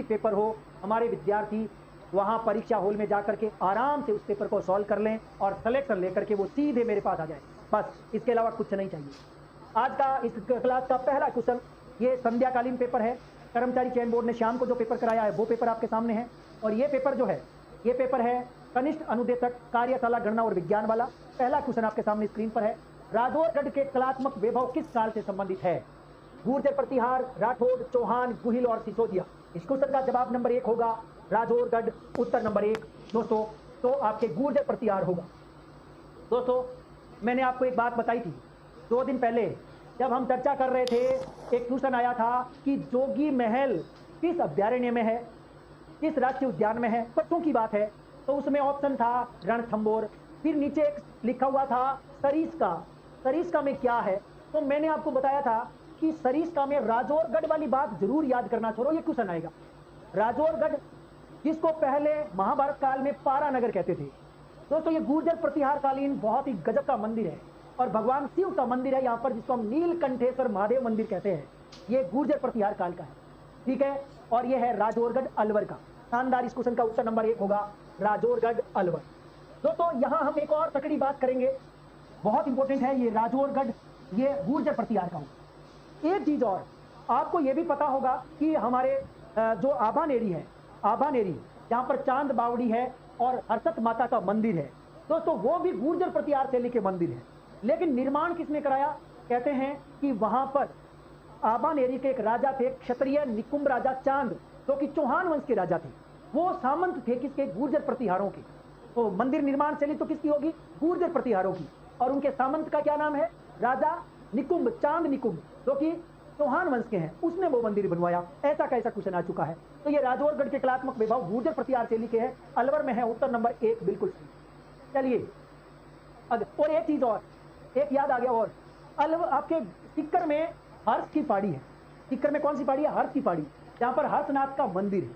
Paper हो, हमारे विद्यार्थी वहाँ परीक्षा हॉल में जाकर के आराम से उस पेपर को सॉल्व कर लें और सिलेक्शन लेकर के वो सीधे मेरे पास आ जाए, बस इसके अलावा कुछ नहीं चाहिए। आज का इस क्लास का पहला क्वेश्चन ये संध्याकालीन पेपर है। कर्मचारी चयन बोर्ड ने शाम को जो पेपर कराया है वो पेपर आपके सामने है। और ये पेपर जो है, ये पेपर है कनिष्ठ अनुदेशक कार्यशाला गणना और विज्ञान वाला। पहला क्वेश्चन आपके सामने स्क्रीन पर है। राजौरगढ़ के कलात्मक वैभव किस काल से संबंधित है? गुर्जर प्रतिहार, राठौड़, चौहान, गुहिल और सिसोदिया। इस क्वेश्चन का जवाब नंबर 1 होगा राजौरगढ़, उत्तर नंबर 1 दोस्तों तो आपके गुर्जर प्रतिहार होगा। दोस्तों मैंने आपको एक बात बताई थी 2 दिन पहले जब हम चर्चा कर रहे थे, एक क्वेश्चन आया था कि जोगी महल किस अभ्यारण्य में है, किस राष्ट्रीय उद्यान में है, बच्चों की बात है। तो उसमें ऑप्शन था रणथंबोर, फिर नीचे एक लिखा हुआ था सरिस्का। सरिस्का में क्या है? तो मैंने आपको बताया था कि सरिस्का में राजौरगढ़ वाली बात जरूर याद करना छोड़ो, ये क्वेश्चन आएगा। राजौरगढ़ जिसको पहले महाभारत काल में पारानगर कहते थे। दोस्तों ये गुर्जर प्रतिहार कालीन बहुत ही गजब का मंदिर है और भगवान शिव का मंदिर है यहाँ पर, जिसको हम नीलकंठेश्वर महादेव मंदिर कहते हैं। ये गुर्जर प्रतिहार काल का है, ठीक है। और ये है राजौरगढ़ अलवर का। शानदार, इस क्वेश्चन का उत्तर नंबर 1 होगा राजौरगढ़ अलवर। दोस्तों यहाँ हम एक और तकड़ी बात करेंगे, बहुत इंपॉर्टेंट है ये राजौरगढ़, ये गुर्जर प्रतिहार का होगा। एक चीज और आपको ये भी पता होगा कि हमारे जो आभानेरी है, आभानेरी जहाँ पर चांद बावड़ी है और हर्षत माता का मंदिर है दोस्तों, वो भी गुर्जर प्रतिहार शैली के मंदिर है। लेकिन निर्माण किसने कराया? कहते हैं कि वहां पर आभानेरी के एक राजा थे, क्षत्रिय निकुंभ राजा चांद, जो कि चौहान वंश के राजा थे। वो सामंत थे किसके? गुर्जर प्रतिहारों के। तो मंदिर निर्माण शैली तो किसकी होगी? गुर्जर प्रतिहारों की। और उनके सामंत का क्या नाम है? राजा निकुंभ, चांद निकुंभ, जो कि चौहान वंश के हैं, उसने वो मंदिर बनवाया। ऐसा कैसा क्वेश्चन आ चुका है। तो ये राजौरगढ़ के कलात्मक वैभव गुर्जर प्रतिहार शैली के हैं, अलवर में है, उत्तर नंबर 1 बिल्कुल सही। चलिए और एक चीज और, एक याद आ गया और, अलवर आपके सीकर में हर्ष की पहाड़ी है। सीकर में कौन सी पहाड़ी है? हर्ष की पहाड़ी, जहां पर हर्षनाथ का मंदिर है,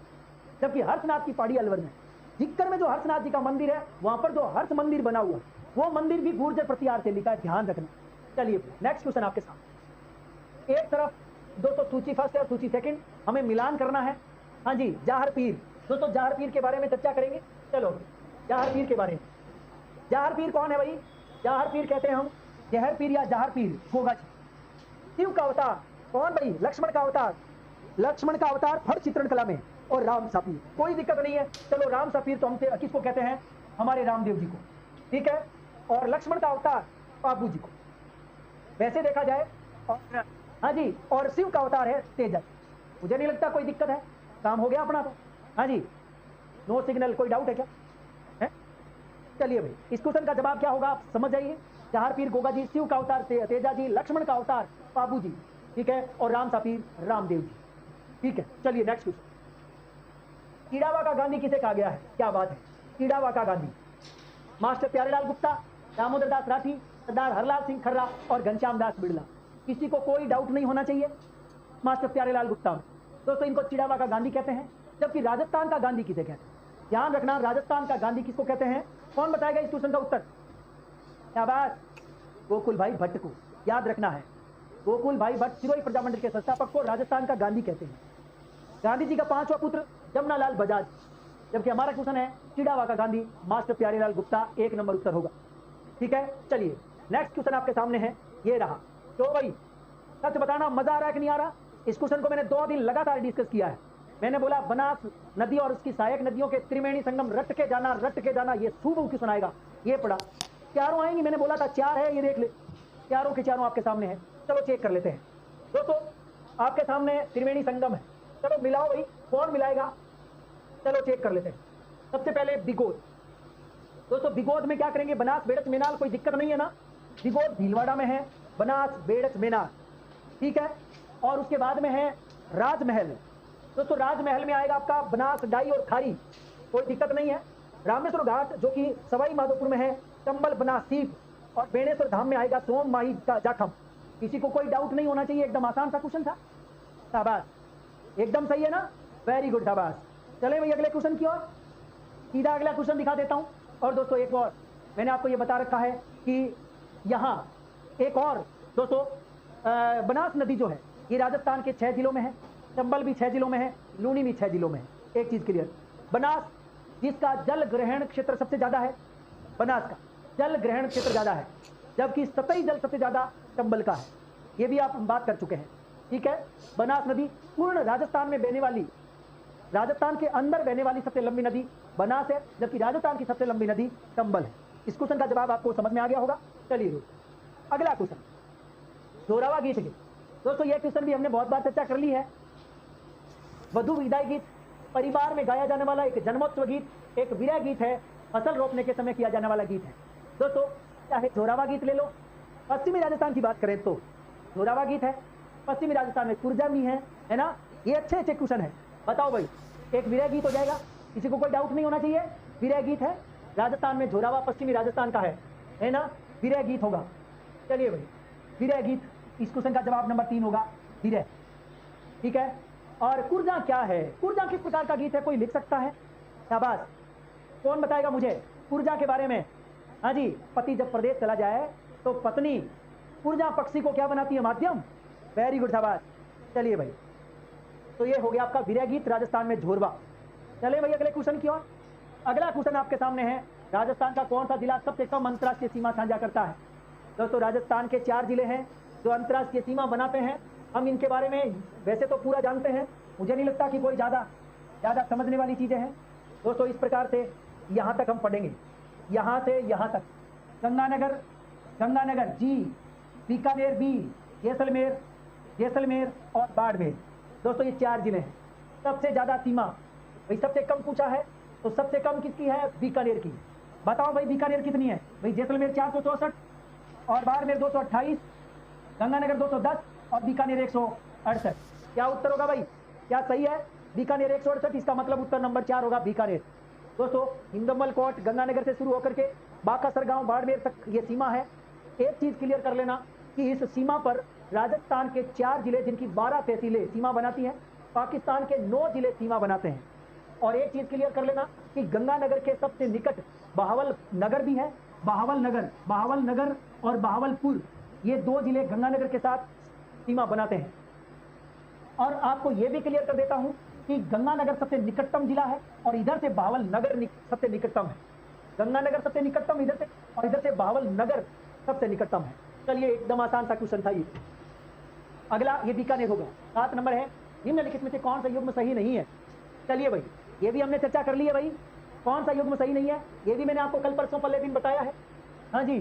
जबकि हर्षनाथ की पहाड़ी अलवर में। सीकर में जो हर्षनाथ जी का मंदिर है, वहां पर जो हर्ष मंदिर बना हुआ वो मंदिर भी गुर्जर प्रतिहार शैली का है, ध्यान रखना। चलिए नेक्स्ट क्वेश्चन आपके सामने। एक तरफ दोस्तों सूची फर्स्ट और सूची सेकंड, हमें मिलान करना है। हाँ जी, जाहर पीर। दोस्तों जाहर पीर के बारे में चर्चा करेंगे। चलो जाहर पीर के बारे में। जाहर पीर कौन है भाई? जाहर पीर कहते हैं हम जहर पीर या जाहर पीर गोगा जी। शिव का अवतार कौन भाई? लक्ष्मण का अवतार। लक्ष्मण का अवतार फट चित्रण कला में, और राम सापीर, कोई दिक्कत नहीं है। चलो राम सापीर तो हमसे किसको कहते हैं? हमारे रामदेव जी को, ठीक है। और लक्ष्मण का अवतार बाबू जी को, वैसे देखा जाए। और हाँ जी, और शिव का अवतार है तेजा। मुझे नहीं लगता कोई दिक्कत है, काम हो गया अपना तो। हाँ जी, नो सिग्नल, कोई डाउट है क्या? है? चलिए भाई, इस क्वेश्चन का जवाब क्या होगा आप समझ जाइए। जहार पीर गोगा जी, शिव का अवतार तेजा जी, लक्ष्मण का अवतार बाबू जी, ठीक है, और राम सापीर रामदेव जी, ठीक है। चलिए नेक्स्ट क्वेश्चन। कीड़ावा का गांधी किसे कहा गया है? क्या बात है, कीड़ावा का गांधी। मास्टर प्यारेलाल गुप्ता, दामोदर दास राठी, सरदार हरलाल सिंह खर्रा और घनश्याम दास बिड़ला। किसी को कोई डाउट नहीं होना चाहिए मास्टर प्यारेलाल गुप्ता में। दोस्तों इनको चिड़ावा का गांधी कहते हैं। जबकि राजस्थान का गांधी किसे कहते हैं? ध्यान रखना, राजस्थान का गांधी किसको कहते हैं? कौन बताएगा इस क्वेश्चन का उत्तर? क्या बात? गोकुल भाई भट्ट को याद रखना है। गोकुल भाई भट्ट सिरोही प्रजामंडल के संस्थापक को राजस्थान का गांधी कहते हैं। गांधी जी का 5वां पुत्र जमनालाल बजाज। जबकि हमारा क्वेश्चन है चिड़ावा का गांधी, मास्टर प्यारेलाल गुप्ता, 1 नंबर उत्तर होगा, ठीक है। चलिए नेक्स्ट क्वेश्चन आपके सामने है, ये रहा। तो भाई सच बताना, मजा आ रहा है कि नहीं आ रहा? इस क्वेश्चन को मैंने 2 दिन लगातार डिस्कस किया है। मैंने बोला बनास नदी और उसकी सहायक नदियों के त्रिवेणी संगम रट के जाना, रट के जाना। ये सुबह क्यों सुनाएगा? ये पढ़ा, चारों आएंगी, मैंने बोला था 4 है, ये देख ले, चारों के चारों आपके सामने है। चलो चेक कर लेते हैं। दोस्तों आपके सामने त्रिवेणी संगम है, चलो मिलाओ भाई, कौन मिलाएगा? चलो चेक कर लेते हैं। सबसे पहले बिगोद। दोस्तों बिगोद में क्या करेंगे? बनास बेड़च मेनाल, कोई दिक्कत नहीं है ना? बिगोद भीलवाड़ा में है, बनास बेड़च मेनाल, ठीक है। और उसके बाद में है राजमहल। दोस्तों राजमहल में आएगा आपका बनास डाई और खारी, कोई दिक्कत नहीं है। रामेश्वर घाट जो कि सवाई माधोपुर में है, चंबल बनास सीप, और बेणेश्वर धाम में आएगा सोम माही जाखम। किसी को कोई डाउट नहीं होना चाहिए, एकदम आसान सा क्वेश्चन था। शाबाश, एकदम सही है ना? वेरी गुड, शाबाश। चले भाई अगले क्वेश्चन की ओर, सीधा अगला क्वेश्चन दिखा देता हूं। और दोस्तों एक और मैंने आपको ये बता रखा है कि यहाँ एक और दोस्तों बनास नदी जो है ये राजस्थान के 6 जिलों में है, चंबल भी 6 जिलों में है, लूनी में 6 जिलों में। एक चीज क्लियर, बनास जिसका जल ग्रहण क्षेत्र सबसे ज्यादा है, बनास का जल ग्रहण क्षेत्र ज्यादा है, जबकि सतही जल सबसे ज्यादा चंबल का है। ये भी आप बात कर चुके हैं, ठीक है। बनास नदी पूर्ण राजस्थान में बहने वाली, राजस्थान के अंदर बहने वाली सबसे लंबी नदी बनास है, जबकि राजस्थान की सबसे लंबी नदी चंबल है। इस क्वेश्चन का जवाब आपको समझ में आ गया होगा। चलिए अगला क्वेश्चन, जोरावा गीत के दोस्तों, ये क्वेश्चन भी हमने बहुत बार चर्चा कर ली है। वधु विदाई गीत परिवार में गाया जाने वाला एक जन्मोत्सव गीत, एक विरह गीत है, फसल रोपने के समय किया जाने वाला गीत है। दोस्तों चाहे जोरावा गीत ले लो, पश्चिमी राजस्थान की बात करें तो जोरावा गीत है, पश्चिमी राजस्थान में कुर्जा भी है ना। ये अच्छे क्वेश्चन है। बताओ भाई, एक विरह गीत हो जाएगा, किसी को कोई डाउट नहीं होना चाहिए। विरह गीत है, राजस्थान में जोरावा पश्चिमी राजस्थान का है ना, विरह गीत होगा। चलिए भाई, विरह गीत, इस क्वेश्चन का जवाब नंबर 3 होगा विरह, ठीक है। और कुर्जा क्या है, कुर्जा किस प्रकार का गीत है, कोई लिख सकता है? शाबाश, कौन बताएगा मुझे कुर्जा के बारे में? हाँ जी, पति जब प्रदेश चला जाए तो पत्नी कुर्जा पक्षी को क्या बनाती है? माध्यम। वेरी गुड, शाबाश। चलिए भाई, तो ये हो गया आपका विरह गीत, राजस्थान में झोरवा। चलिए भाई अगले क्वेश्चन की ओर। अगला क्वेश्चन आपके सामने है, राजस्थान का कौन सा जिला सबसे कम अंतर्राष्ट्रीय सीमा साझा करता है? दोस्तों राजस्थान के 4 जिले हैं जो अंतर्राष्ट्रीय सीमा बनाते हैं। हम इनके बारे में वैसे तो पूरा जानते हैं, मुझे नहीं लगता कि कोई ज़्यादा समझने वाली चीज़ें हैं। दोस्तों इस प्रकार से यहाँ तक हम पढ़ेंगे, यहाँ से यहाँ तक। गंगानगर जी, बीकानेर बी, जैसलमेर और बाड़मेर। दोस्तों ये 4 जिले हैं। सबसे ज़्यादा सीमा भाई, सबसे कम पूछा है तो सबसे कम किसकी है? बीकानेर की। बताओ भाई बीकानेर कितनी है? भाई जैसलमेर 464 और बाड़मेर 228, गंगानगर 210 और बीकानेर 168। क्या उत्तर होगा भाई? क्या सही है? बीकानेर 168, इसका मतलब उत्तर नंबर 4 होगा बीकानेर। दोस्तों हिंदमल कोट गंगानगर से शुरू होकर के बाकासर गांव बाड़मेर तक ये सीमा है। एक चीज क्लियर कर लेना कि इस सीमा पर राजस्थान के 4 जिले जिनकी 12 तहसीलें सीमा बनाती हैं, पाकिस्तान के 9 जिले सीमा बनाते हैं। और एक चीज क्लियर कर लेना कि गंगानगर के सबसे निकट बहावल नगर भी है। बहावल नगर और बहावलपुर, ये 2 जिले गंगानगर के साथ सीमा बनाते हैं। और आपको ये भी क्लियर कर देता हूं कि गंगानगर सबसे निकटतम जिला है और इधर से बहावल नगर सबसे निकटतम है। गंगानगर सबसे निकटतम इधर से, और इधर से बहावल नगर सबसे निकटतम है। चलिए एकदम आसान सा क्वेश्चन था ये। अगला ये बीकानेर होगा। 7 नंबर है, निम्नलिखित में से कौन सा युग्म सही नहीं है? चलिए भाई, ये भी हमने चर्चा कर ली है भाई, कौन सा युग्म सही नहीं है, ये भी मैंने आपको कल परसों पहले दिन बताया है। हाँ जी,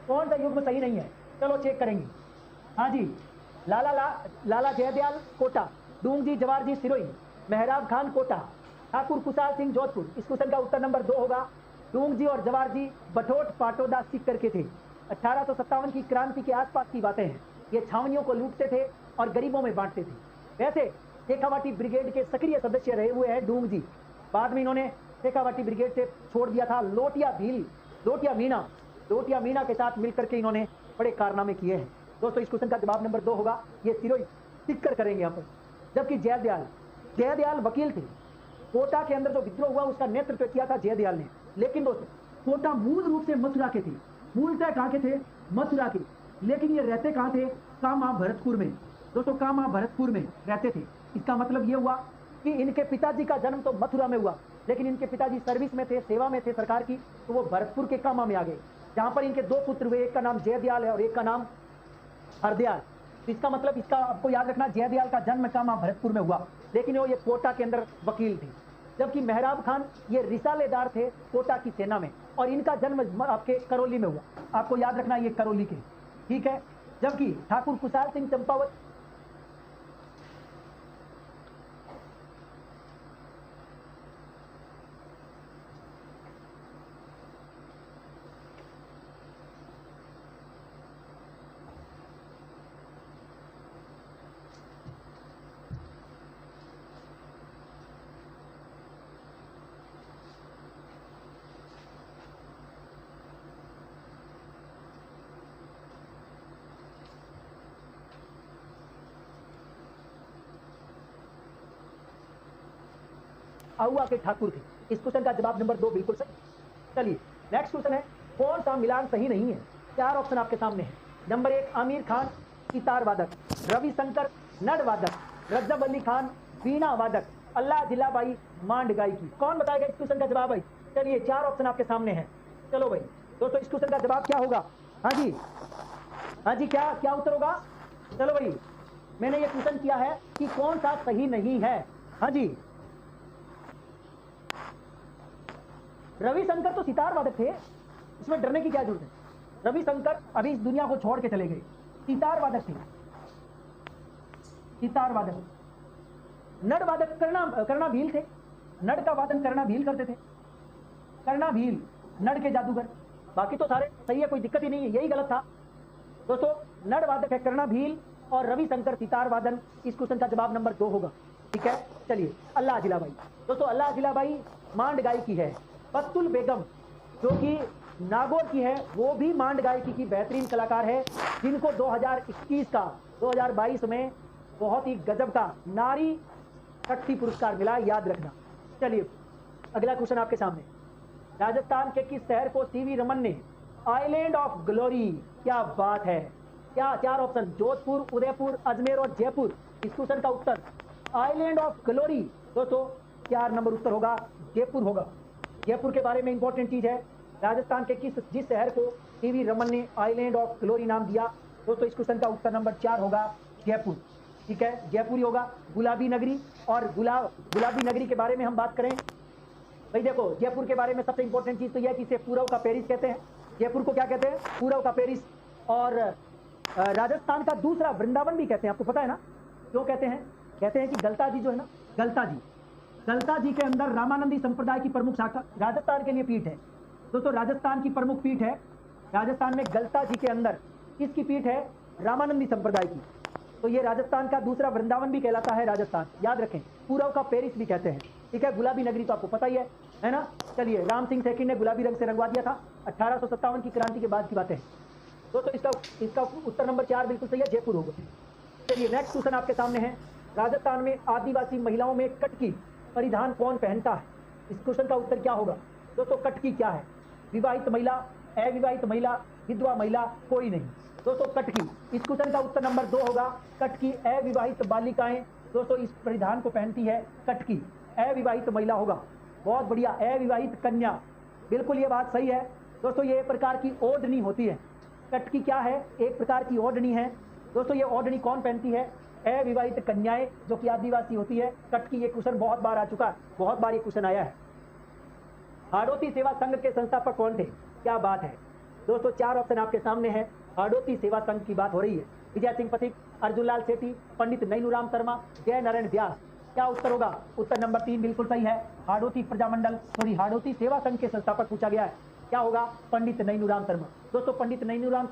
कौन सा युग्म सही नहीं है, चलो चेक करेंगे। हाँ जी, लाला जयदयाल कोटा, डूंगजी जवारजी सिरोही, मेहराब खान कोटा, ठाकुर कुशाल सिंह जोधपुर। इस क्वेश्चन का उत्तर नंबर 2 होगा। डूंगजी और जवारजी बठोट पाटोदा सीकर के थे। 1857 की क्रांति के आसपास की बातें हैं। ये छावनियों को लूटते थे और गरीबों में बांटते थे। वैसे शेखावाटी ब्रिगेड के सक्रिय सदस्य रहे हुए हैं डूंगजी। बाद में इन्होंने शेखावाटी ब्रिगेड से छोड़ दिया था। लोटिया मीणा के साथ मिलकर के इन्होंने बड़े कारनामे किए हैं। दोस्तों इस क्वेश्चन का जवाब नंबर 2 होगा, ये सिरोही टिक्कर करेंगे यहाँ पर। जबकि जयदयाल वकील थे। कोटा के अंदर जो विद्रोह हुआ उसका नेतृत्व किया था जयदयाल ने। लेकिन दोस्तों कोटा मूल रूप से मथुरा के थे। मूलतः कहाँ के थे? मथुरा के। लेकिन ये रहते कहाँ थे? कामा भरतपुर में। दोस्तों कामा भरतपुर में रहते थे। इसका मतलब ये हुआ कि इनके पिताजी का जन्म तो मथुरा में हुआ, लेकिन इनके पिताजी सर्विस में थे, सेवा में थे सरकार की, तो वो भरतपुर के कामा में आ गए, जहाँ पर इनके 2 पुत्र हुए। एक का नाम जयदयाल है और एक का नाम हरदयाल। इसका मतलब, इसका आपको याद रखना, जयदयाल का जन्म कामा भरतपुर में हुआ, लेकिन वो ये कोटा के अंदर वकील थे। जबकि मेहराब खान ये रिसालेदार थे कोटा की सेना में, और इनका जन्म आपके करौली में हुआ। आपको याद रखना ये करौली के, ठीक है। जबकि ठाकुर कुशाल सिंह चंपावत आहुआ के ठाकुर थे। इस क्वेश्चन का जवाब नंबर 2 बिल्कुल सही। चलिए नेक्स्ट क्वेश्चन है, कौन सा मिलान सही नहीं है? 4 ऑप्शन आपके सामने है। नंबर 1 आमिर खान सितार वादक, रविशंकर नड वादक, रजब अली खान वीणा वादक, अल्लाह जिलाबाई मांडगाई की। कौन बताएगा इस क्वेश्चन का जवाब भाई? चलिए 4 ऑप्शन आपके सामने हैं। चलो भाई दोस्तों इस क्वेश्चन का जवाब क्या होगा? हाँ जी, हाँ जी, क्या क्या उत्तर होगा? चलो भाई मैंने ये क्वेश्चन किया है कि कौन सा सही नहीं है। हाँ जी, रविशंकर तो सितार वादक थे, इसमें डरने की क्या जरूरत है? रविशंकर अभी इस दुनिया को छोड़ के चले गए, सितार वादक थे, सितार वादक। नड़ वादक करना भील थे, नड़ का वादन करना भील करते थे, करना भील नड़ के जादूगर। बाकी तो सारे सही है, कोई दिक्कत ही नहीं है, यही गलत था दोस्तों। नड़ वादक है करना भील और रविशंकर सितार वादन। इस क्वेश्चन का जवाब नंबर 2 होगा। ठीक है, चलिए अल्लाह जिलाबाई दोस्तों, अल्लाह जिलाबाई मांड गायकी है। बत्तुल बेगम जो कि नागौर की है, वो भी मांड गायकी की बेहतरीन कलाकार है, जिनको 2022 में बहुत ही गजब का नारी शक्ति पुरस्कार मिला, याद रखना। चलिए अगला क्वेश्चन आपके सामने। राजस्थान के किस शहर को सीवी रमन ने आइलैंड ऑफ ग्लोरी, क्या बात है, क्या 4 ऑप्शन, जोधपुर, उदयपुर, अजमेर और जयपुर। इस क्वेश्चन का उत्तर आइलैंड ऑफ ग्लोरी दोस्तों 4 नंबर उत्तर होगा, जयपुर होगा। जयपुर के बारे में इंपॉर्टेंट चीज है, राजस्थान के जिस शहर को सीवी रमन ने आइलैंड ऑफ ग्लोरी नाम दिया दोस्तों, इस क्वेश्चन का उत्तर नंबर 4 होगा, जयपुर। ठीक है, जयपुर ही होगा। गुलाबी नगरी और गुलाबी नगरी के बारे में हम बात करें भाई, देखो जयपुर के बारे में सबसे इंपॉर्टेंट चीज तो यह है कि इसे पूर्व का पेरिस कहते हैं। जयपुर को क्या कहते हैं? पूर्व का पेरिस। और राजस्थान का दूसरा वृंदावन भी कहते हैं, आपको पता है ना क्यों कहते हैं? कहते हैं कि गलता जी जो है ना, गलता जी के अंदर रामानंदी संप्रदाय की प्रमुख शाखा राजस्थान के लिए पीठ है दोस्तों, राजस्थान की प्रमुख पीठ है। राजस्थान में गलता जी के अंदर किसकी पीठ है? रामानंदी संप्रदाय की। तो ये राजस्थान का दूसरा वृंदावन भी कहलाता है राजस्थान, याद रखें। पूर्व का पेरिस भी कहते हैं। ठीक है, गुलाबी नगरी तो आपको पता ही है ना। चलिए, राम सिंह सेकंड ने गुलाबी रंग से रंगवा दिया था, 1857 की क्रांति के बाद की बातें हैं दोस्तों। इसका उत्तर नंबर 4 बिल्कुल सही है, जयपुर होगा। चलिए नेक्स्ट क्वेश्चन आपके सामने है। राजस्थान में आदिवासी महिलाओं में कटकी परिधान कौन पहनता है? इस क्वेश्चन का उत्तर क्या होगा दोस्तों? कटकी क्या है? विवाहित महिला, अविवाहित महिला, विधवा महिला, कोई नहीं दोस्तों, कटकी। इस क्वेश्चन का उत्तर नंबर 2 होगा, कटकी। अविवाहित बालिकाएं दोस्तों इस परिधान को पहनती है, कटकी। अविवाहित महिला होगा, बहुत बढ़िया। अविवाहित कन्या, बिल्कुल ये बात सही है दोस्तों। ये एक प्रकार की ओढ़नी होती है, कटकी क्या है? एक प्रकार की ओढ़नी है दोस्तों। ये ओढ़नी कौन पहनती है? अविवाहित कन्याएं जो कि आदिवासी होती है, कटकी। ये क्वेश्चन बहुत बार आ चुका है, बहुत बार ये क्वेश्चन आया है। हाड़ौती सेवा संघ के संस्थापक कौन थे? क्या बात है दोस्तों, 4 ऑप्शन आपके सामने है। हाड़ौती सेवा संघ की बात हो रही है। विजय सिंह पथिक, अर्जुन लाल सेठी, पंडित नैनूराम शर्मा, जय नारायण व्यास। क्या उत्तर होगा? उत्तर नंबर 3 बिल्कुल सही है। हाड़ौती प्रजामंडल हाड़ौती सेवा संघ के संस्थापक पूछा गया है, क्या होगा? पंडित नैनूराम शर्मा दोस्तों। पंडित नैनूराम